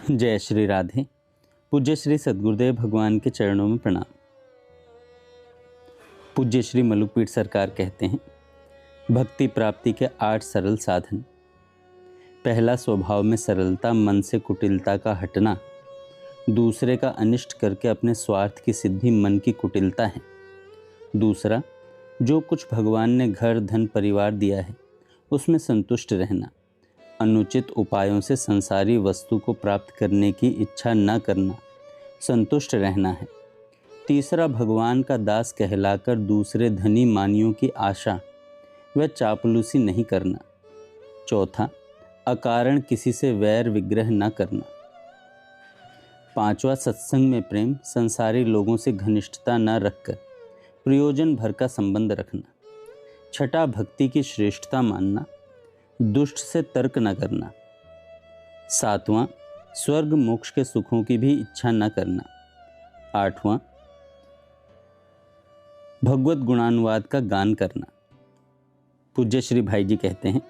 जय श्री राधे। पूज्य श्री सद्गुरुदेव भगवान के चरणों में प्रणाम। पूज्य श्री मलुकपीठ सरकार कहते हैं, भक्ति प्राप्ति के 8 सरल साधन। पहला, स्वभाव में सरलता, मन से कुटिलता का हटना। दूसरे का अनिष्ट करके अपने स्वार्थ की सिद्धि मन की कुटिलता है। दूसरा, जो कुछ भगवान ने घर धन परिवार दिया है उसमें संतुष्ट रहना। अनुचित उपायों से संसारी वस्तु को प्राप्त करने की इच्छा न करना, संतुष्ट रहना है। तीसरा, भगवान का दास कहलाकर दूसरे धनी मानियों की आशा व चापलूसी नहीं करना। चौथा, अकारण किसी से वैर विग्रह न करना। पांचवा, सत्संग में प्रेम, संसारी लोगों से घनिष्ठता न रखकर प्रयोजन भर का संबंध रखना। छठा, भक्ति की श्रेष्ठता मानना, दुष्ट से तर्क न करना। सातवां, स्वर्ग मोक्ष के सुखों की भी इच्छा न करना। आठवां, भगवत गुणानुवाद का गान करना। पूज्य श्री भाई जी कहते हैं,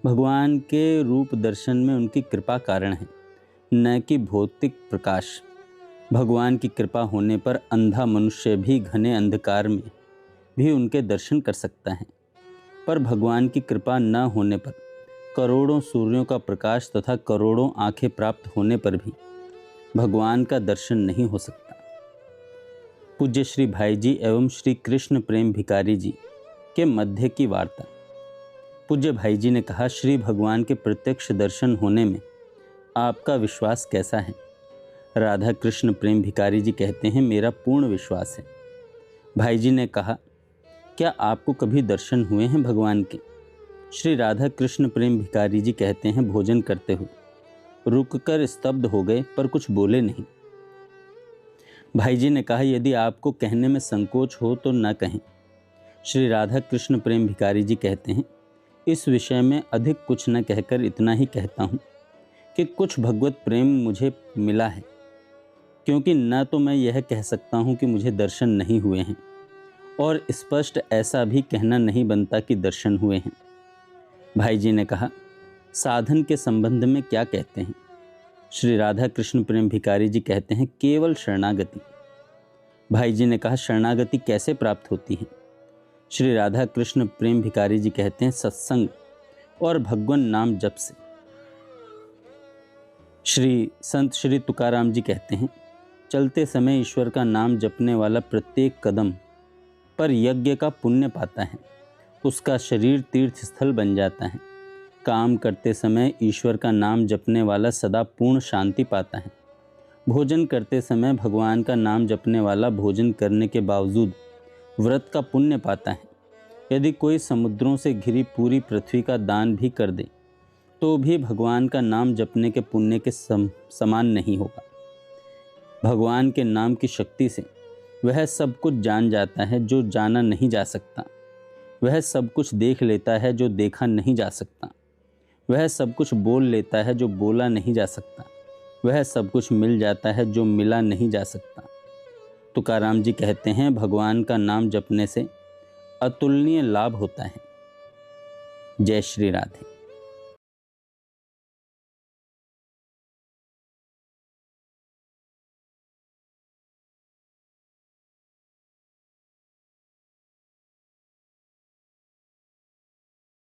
भगवान के रूप दर्शन में उनकी कृपा कारण है, न कि भौतिक प्रकाश। भगवान की कृपा होने पर अंधा मनुष्य भी घने अंधकार में भी उनके दर्शन कर सकता है, पर भगवान की कृपा न होने पर करोड़ों सूर्यों का प्रकाश तथा करोड़ों आंखें प्राप्त होने पर भी भगवान का दर्शन नहीं हो सकता। पूज्य श्री भाई जी एवं श्री कृष्ण प्रेम भिखारी जी के मध्य की वार्ता। पूज्य भाई जी ने कहा, श्री भगवान के प्रत्यक्ष दर्शन होने में आपका विश्वास कैसा है? राधा कृष्ण प्रेम भिखारी जी कहते हैं, मेरा पूर्ण विश्वास है। भाई जी ने कहा, क्या आपको कभी दर्शन हुए हैं भगवान के? श्री राधा कृष्ण प्रेम भिखारी जी कहते हैं, भोजन करते हुए रुककर स्तब्ध हो गए पर कुछ बोले नहीं। भाई जी ने कहा, यदि आपको कहने में संकोच हो तो न कहें। श्री राधा कृष्ण प्रेम भिखारी जी कहते हैं, इस विषय में अधिक कुछ न कहकर इतना ही कहता हूँ कि कुछ भगवत प्रेम मुझे मिला है, क्योंकि न तो मैं यह कह सकता हूँ कि मुझे दर्शन नहीं हुए हैं और स्पष्ट ऐसा भी कहना नहीं बनता कि दर्शन हुए हैं। भाई जी ने कहा, साधन के संबंध में क्या कहते हैं? श्री राधा कृष्ण प्रेम भिखारी जी कहते हैं, केवल शरणागति। भाई जी ने कहा, शरणागति कैसे प्राप्त होती है? श्री राधा कृष्ण प्रेम भिखारी जी कहते हैं, सत्संग और भगवान नाम जप से। संत श्री तुकाराम जी कहते हैं, चलते समय ईश्वर का नाम जपने वाला प्रत्येक कदम पर यज्ञ का पुण्य पाता है, उसका शरीर तीर्थ स्थल बन जाता है। काम करते समय ईश्वर का नाम जपने वाला सदा पूर्ण शांति पाता है। भोजन करते समय भगवान का नाम जपने वाला भोजन करने के बावजूद व्रत का पुण्य पाता है। यदि कोई समुद्रों से घिरी पूरी पृथ्वी का दान भी कर दे तो भी भगवान का नाम जपने के पुण्य के समान नहीं होगा। भगवान के नाम की शक्ति से वह सब कुछ जान जाता है जो जाना नहीं जा सकता। वह सब कुछ देख लेता है जो देखा नहीं जा सकता। वह सब कुछ बोल लेता है जो बोला नहीं जा सकता। वह सब कुछ मिल जाता है जो मिला नहीं जा सकता। तुकाराम जी कहते हैं, भगवान का नाम जपने से अतुलनीय लाभ होता है। जय श्री राधे।